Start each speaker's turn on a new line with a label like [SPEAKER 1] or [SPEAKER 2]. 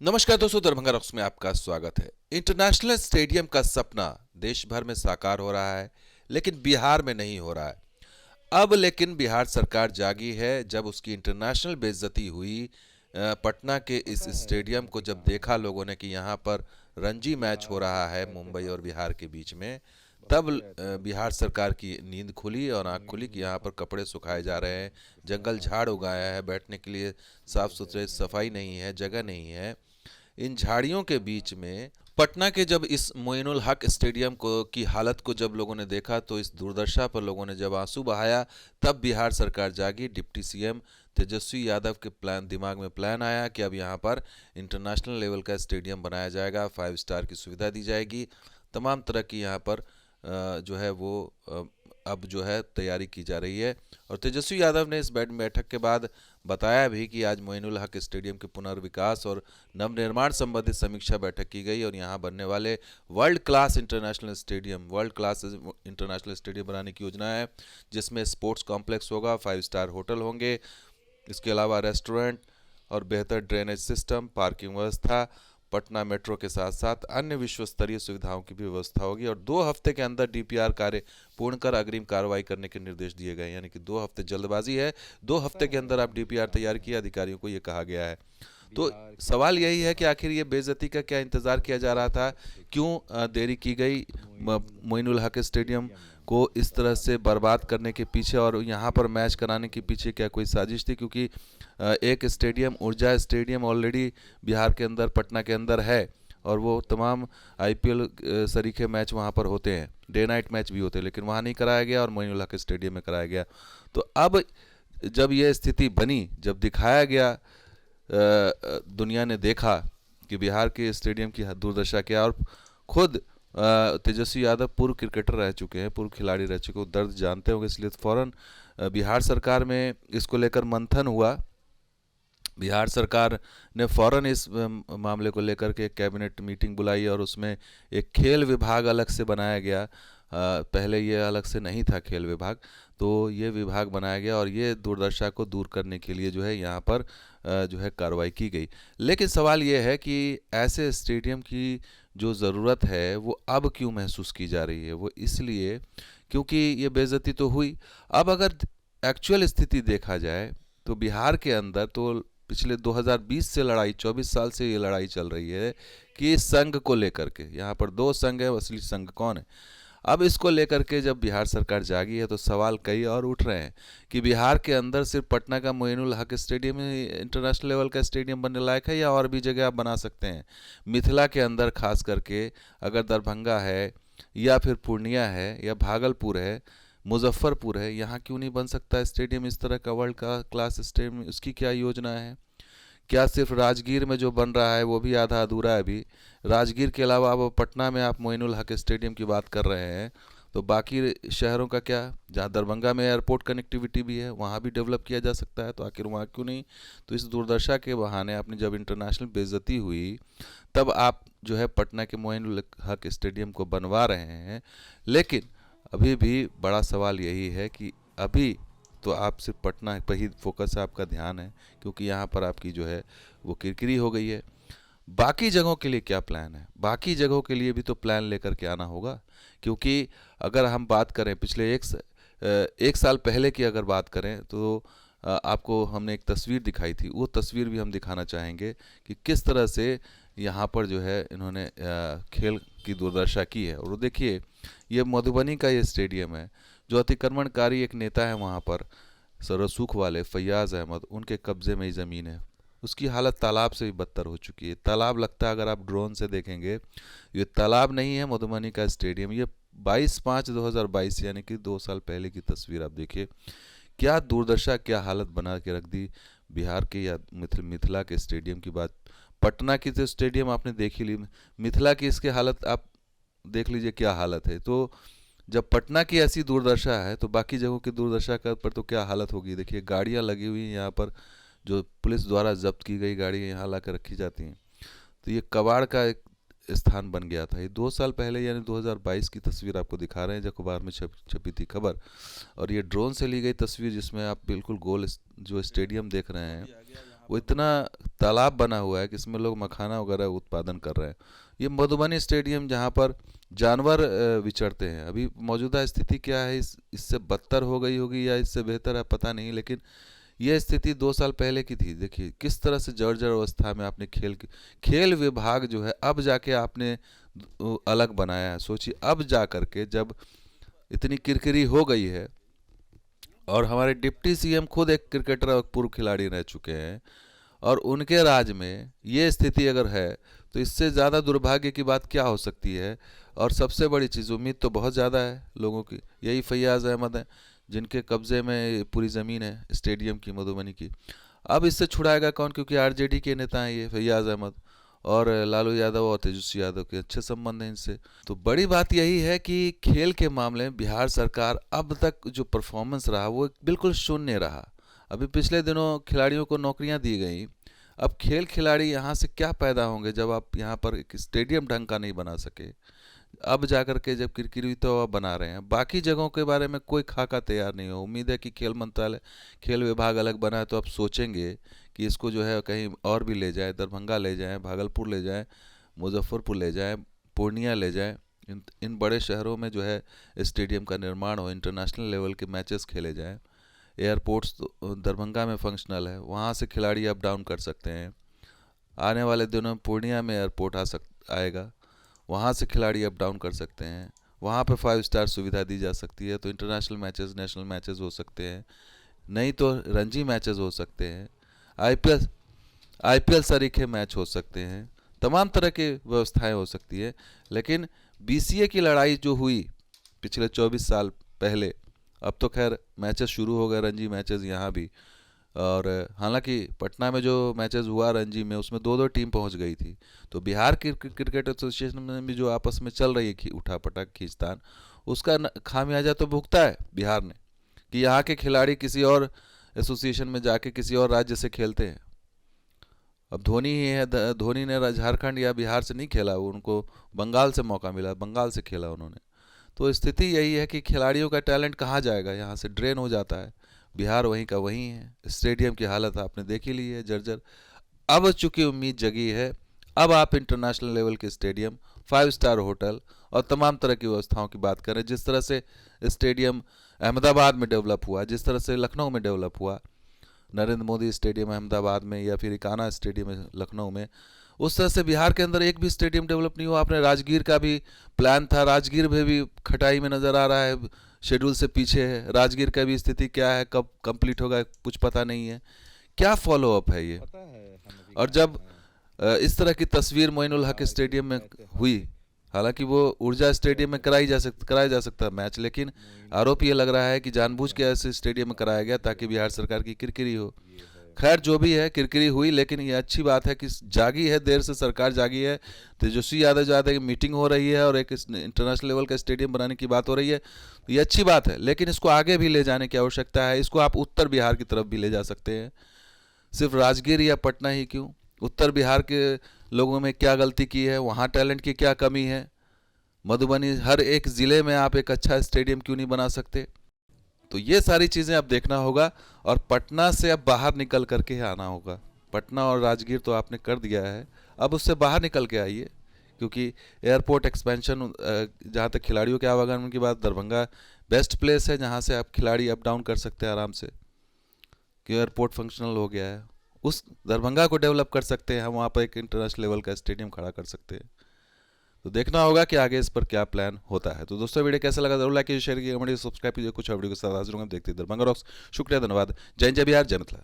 [SPEAKER 1] नमस्कार दोस्तों, दरभंगा रॉक्स में आपका स्वागत है। इंटरनेशनल स्टेडियम का सपना देश भर में साकार हो रहा है, लेकिन बिहार में नहीं हो रहा है। अब लेकिन बिहार सरकार जागी है। जब उसकी इंटरनेशनल बेइज्जती हुई, पटना के इस स्टेडियम को जब देखा लोगों ने कि यहाँ पर रणजी मैच हो रहा है मुंबई और बिहार के बीच में, तब बिहार सरकार की नींद खुली और आँख खुली कि यहाँ पर कपड़े सुखाए जा रहे हैं, जंगल झाड़ उगाया है, बैठने के लिए साफ सुथरे सफाई नहीं है, जगह नहीं है। इन झाड़ियों के बीच में पटना के जब इस मोइनुल हक स्टेडियम को की हालत को जब लोगों ने देखा, तो इस दुर्दशा पर लोगों ने जब आंसू बहाया, तब बिहार सरकार जागी। डिप्टी सीएम तेजस्वी यादव के दिमाग में प्लान आया कि अब यहाँ पर इंटरनेशनल लेवल का स्टेडियम बनाया जाएगा, 5 स्टार की सुविधा दी जाएगी, तमाम तरह की यहाँ पर जो है वो अब जो है तैयारी की जा रही है। और तेजस्वी यादव ने इस बैठक के बाद बताया भी कि आज मोइनुल हक स्टेडियम के पुनर्विकास और नवनिर्माण संबंधित समीक्षा बैठक की गई और यहाँ बनने वाले वर्ल्ड क्लास इंटरनेशनल स्टेडियम बनाने की योजना है, जिसमें स्पोर्ट्स कॉम्प्लेक्स होगा, 5 स्टार होटल होंगे, इसके अलावा रेस्टोरेंट और बेहतर ड्रेनेज सिस्टम, पार्किंग व्यवस्था, पटना मेट्रो के साथ साथ अन्य विश्व स्तरीय सुविधाओं की भी व्यवस्था होगी। और 2 हफ्ते के अंदर डीपीआर कार्य पूर्ण कर अग्रिम कार्रवाई करने के निर्देश दिए गए, यानी कि 2 हफ्ते जल्दबाजी है, 2 हफ्ते के अंदर आप डीपीआर तैयार किए, अधिकारियों को ये कहा गया है। तो सवाल यही है कि आखिर ये बेइज्जती का क्या इंतज़ार किया जा रहा था, क्यों देरी की गई मोइनुल हक स्टेडियम को इस तरह से बर्बाद करने के पीछे, और यहाँ पर मैच कराने के पीछे क्या कोई साजिश थी? क्योंकि एक स्टेडियम, ऊर्जा स्टेडियम, ऑलरेडी बिहार के अंदर, पटना के अंदर है, और वो तमाम आईपीएल सरीखे मैच वहाँ पर होते हैं, डे नाइट मैच भी होते हैं, लेकिन वहाँ नहीं कराया गया और मोइनुल हक स्टेडियम में कराया गया। तो अब जब यह स्थिति बनी, जब दिखाया गया, दुनिया ने देखा कि बिहार के स्टेडियम की दुर्दशा क्या, और खुद तेजस्वी यादव पूर्व क्रिकेटर रह चुके हैं, पूर्व खिलाड़ी रह चुके हैं, दर्द जानते होंगे, इसलिए फ़ौरन बिहार सरकार में इसको लेकर मंथन हुआ। बिहार सरकार ने फ़ौरन इस मामले को लेकर के कैबिनेट मीटिंग बुलाई और उसमें एक खेल विभाग अलग से बनाया गया। पहले ये अलग से नहीं था खेल विभाग, तो ये विभाग बनाया गया और ये दुर्दशा को दूर करने के लिए जो है यहाँ पर जो है कार्रवाई की गई। लेकिन सवाल ये है कि ऐसे स्टेडियम की जो ज़रूरत है वो अब क्यों महसूस की जा रही है? वो इसलिए क्योंकि ये बेइज्जती तो हुई। अब अगर एक्चुअल स्थिति देखा जाए तो बिहार के अंदर तो पिछले 2020 से लड़ाई, 24 साल से ये लड़ाई चल रही है कि संघ को लेकर के, यहाँ पर 2 संघ है, असली संघ कौन है? अब इसको लेकर के जब बिहार सरकार जागी है तो सवाल कई और उठ रहे हैं कि बिहार के अंदर सिर्फ पटना का मोइनुल हक स्टेडियम ही इंटरनेशनल लेवल का स्टेडियम बनने लायक है, या और भी जगह आप बना सकते हैं? मिथिला के अंदर खास करके अगर दरभंगा है, या फिर पूर्णिया है, या भागलपुर है, मुजफ्फरपुर है, यहाँ क्यों नहीं बन सकता स्टेडियम इस तरह का वर्ल्ड का क्लास स्टेडियम? उसकी क्या योजना है? क्या सिर्फ राजगीर में जो बन रहा है वो भी आधा अधूरा है अभी? राजगीर के अलावा अब पटना में आप मोइनुल हक स्टेडियम की बात कर रहे हैं, तो बाकी शहरों का क्या? जहाँ दरभंगा में एयरपोर्ट कनेक्टिविटी भी है, वहाँ भी डेवलप किया जा सकता है, तो आखिर वहाँ क्यों नहीं? तो इस दुर्दशा के बहाने आपने जब इंटरनेशनल बेइज्जती हुई, तब आप जो है पटना के मोइनुल हक स्टेडियम को बनवा रहे हैं। लेकिन अभी भी बड़ा सवाल यही है कि अभी तो आप सिर्फ पटना पर ही फोकस है, आपका ध्यान है, क्योंकि यहाँ पर आपकी जो है वो किरकिरी हो गई है। बाकी जगहों के लिए क्या प्लान है? बाकी जगहों के लिए भी तो प्लान लेकर के आना होगा, क्योंकि अगर हम बात करें पिछले एक साल पहले की अगर बात करें तो आपको हमने एक तस्वीर दिखाई थी, वो तस्वीर भी हम दिखाना चाहेंगे कि किस तरह से यहाँ पर जो है इन्होंने खेल की दुर्दशा की है। और वो देखिए, ये मधुबनी का ये स्टेडियम है, जो अतिक्रमणकारी एक नेता है वहाँ पर, सरसूख वाले फैयाज़ अहमद, उनके कब्ज़े में ही ज़मीन है। उसकी हालत तालाब से भी बदतर हो चुकी है। तालाब लगता है, अगर आप ड्रोन से देखेंगे, ये तालाब नहीं है मधुबनी का स्टेडियम। ये 22/5/2022 यानी कि 2 साल पहले की तस्वीर आप देखिए। क्या दुर्दशा, क्या हालत बना के रख दी बिहार के, या मिथिला के स्टेडियम की बात। पटना की तो स्टेडियम आपने देख ही ली, मिथिला की इसकी हालत आप देख लीजिए क्या हालत है। तो जब पटना की ऐसी दुर्दशा है तो बाकी जगहों की दुर्दशा का पर तो क्या हालत होगी? देखिए, गाड़ियाँ लगी हुई हैं यहाँ पर, जो पुलिस द्वारा जब्त की गई गाड़ियाँ यहाँ ला कर रखी जाती हैं। तो ये कबाड़ का एक स्थान बन गया था। ये 2 साल पहले यानी 2022 की तस्वीर आपको दिखा रहे हैं, जो अखबार में छपी थी खबर। और ये ड्रोन से ली गई तस्वीर, जिसमें आप बिल्कुल गोल जो स्टेडियम देख रहे हैं, वो इतना तालाब बना हुआ है कि इसमें लोग मखाना वगैरह उत्पादन कर रहे हैं। ये मधुबनी स्टेडियम जहाँ पर जानवर विचरते हैं, अभी मौजूदा स्थिति क्या है, इससे बदतर हो गई होगी या इससे बेहतर है पता नहीं, लेकिन ये स्थिति 2 साल पहले की थी। देखिए किस तरह से जर्जर अवस्था में आपने खेल विभाग जो है अब जाके आपने अलग बनाया है। सोचिए अब जा करके जब इतनी किरकिरी हो गई है, और हमारे डिप्टी सीएम खुद एक क्रिकेटर और पूर्व खिलाड़ी रह चुके हैं, और उनके राज में ये स्थिति अगर है तो इससे ज़्यादा दुर्भाग्य की बात क्या हो सकती है। और सबसे बड़ी चीज़, उम्मीद तो बहुत ज़्यादा है लोगों की, यही फैयाज़ अहमद है जिनके कब्ज़े में पूरी ज़मीन है स्टेडियम की, मधुबनी की। अब इससे छुड़ाएगा कौन, क्योंकि आरजेडी के नेता हैं ये फैयाज़ अहमद, और लालू यादव और तेजस्वी यादव के अच्छे संबंध हैं इनसे। तो बड़ी बात यही है कि खेल के मामले में बिहार सरकार अब तक जो परफॉर्मेंस रहा वो बिल्कुल शून्य रहा। अभी पिछले दिनों खिलाड़ियों को नौकरियां दी गई, अब खेल खिलाड़ी यहाँ से क्या पैदा होंगे जब आप यहाँ पर एक स्टेडियम ढंग का नहीं बना सके। अब जाकर के जब किरकिरी तो अब बना रहे हैं, बाकी जगहों के बारे में कोई खाका तैयार नहीं हो। उम्मीद है कि खेल मंत्रालय, खेल विभाग अलग बना है तो अब सोचेंगे कि इसको जो है कहीं और भी ले जाए, दरभंगा ले जाएं, भागलपुर ले जाएं, मुजफ्फरपुर ले जाएं, पूर्णिया ले जाएं। इन बड़े शहरों में जो है स्टेडियम का निर्माण हो, इंटरनेशनल लेवल के मैचेस खेले जाएं। एयरपोर्ट्स तो दरभंगा में फंक्शनल है, वहाँ से खिलाड़ी अप डाउन कर सकते हैं। आने वाले दिनों में पूर्णिया में एयरपोर्ट आएगा, वहाँ से खिलाड़ी अप डाउन कर सकते हैं। वहाँ पे 5 स्टार सुविधा दी जा सकती है, तो इंटरनेशनल मैचेस, नेशनल मैचेस हो सकते हैं, नहीं तो रणजी मैचेस हो सकते हैं, आईपीएल सरीखे मैच हो सकते हैं, तमाम तरह की व्यवस्थाएं हो सकती है। लेकिन बीसीए की लड़ाई जो हुई पिछले 24 साल पहले, अब तो खैर मैचेस शुरू हो गए, रणजी मैचेस यहाँ भी। और हालांकि पटना में जो मैचेस हुआ रणजी में, उसमें 2-2 टीम पहुंच गई थी। तो बिहार क्रिकेट एसोसिएशन में भी जो आपस में चल रही है उठापटक खींचतान, उसका खामियाजा तो भुगता है बिहार ने, कि यहाँ के खिलाड़ी किसी और एसोसिएशन में जाके किसी और राज्य से खेलते हैं। अब धोनी ही है, धोनी ने झारखंड या बिहार से नहीं खेला, उनको बंगाल से मौका मिला, बंगाल से खेला उन्होंने। तो स्थिति यही है कि खिलाड़ियों का टैलेंट कहाँ जाएगा, यहाँ से ड्रेन हो जाता है। बिहार वहीं का वहीं है। स्टेडियम की हालत आपने देख ही ली है, जर्जर। अब चूंकि उम्मीद जगी है, अब आप इंटरनेशनल लेवल के स्टेडियम, 5 स्टार होटल और तमाम तरह की व्यवस्थाओं की बात करें, जिस तरह से स्टेडियम अहमदाबाद में डेवलप हुआ, जिस तरह से लखनऊ में डेवलप हुआ, नरेंद्र मोदी स्टेडियम अहमदाबाद में या फिर इकाना स्टेडियम लखनऊ में, उस तरह से बिहार के अंदर एक भी स्टेडियम डेवलप नहीं हुआ। आपने राजगीर का भी प्लान था, राजगीर में भी खटाई में नज़र आ रहा है, शेड्यूल से पीछे है। राजगीर का भी स्थिति क्या है, कब कंप्लीट होगा कुछ पता नहीं है। क्या फॉलो अप है ये। और जब इस तरह की तस्वीर मोइनुल हक स्टेडियम में हुई, हालांकि वो ऊर्जा स्टेडियम में कराया जा सकता मैच, लेकिन आरोप ये लग रहा है कि जानबूझ के ऐसे स्टेडियम में कराया गया ताकि बिहार सरकार की किरकिरी हो। खैर जो भी है, किरकिरी हुई, लेकिन ये अच्छी बात है कि जागी है, देर से सरकार जागी है। तेजस्वी यादव की मीटिंग हो रही है और एक इंटरनेशनल लेवल का स्टेडियम बनाने की बात हो रही है, तो ये अच्छी बात है। लेकिन इसको आगे भी ले जाने की आवश्यकता है। इसको आप उत्तर बिहार की तरफ भी ले जा सकते हैं। सिर्फ राजगीर या पटना ही क्यों, उत्तर बिहार के लोगों में क्या गलती की है, वहाँ टैलेंट की क्या कमी है, मधुबनी हर एक ज़िले में आप एक अच्छा स्टेडियम क्यों नहीं बना सकते। तो ये सारी चीज़ें अब देखना होगा, और पटना से अब बाहर निकल करके आना होगा। पटना और राजगीर तो आपने कर दिया है, अब उससे बाहर निकल के आइए, क्योंकि एयरपोर्ट एक्सपेंशन, जहाँ तक खिलाड़ियों के आवागमन की बात, दरभंगा बेस्ट प्लेस है जहाँ से आप खिलाड़ी अप डाउन कर सकते हैं आराम से, कि एयरपोर्ट फंक्शनल हो गया है। उस दरभंगा को डेवलप कर सकते हैं हम, वहाँ पर एक इंटरनेशनल लेवल का स्टेडियम खड़ा कर सकते हैं। तो देखना होगा कि आगे इस पर क्या प्लान होता है। तो दोस्तों वीडियो कैसा लगा जरूर लाइक कीजिए, शेयर कीजिए, कमेंट सब्सक्राइब कीजिए। कुछ वीडियो के साथ हाजिर होंगे, देखते हैं दरभंगा रॉक्स। शुक्रिया, धन्यवाद। जय जय बिहार, जय मिथिला।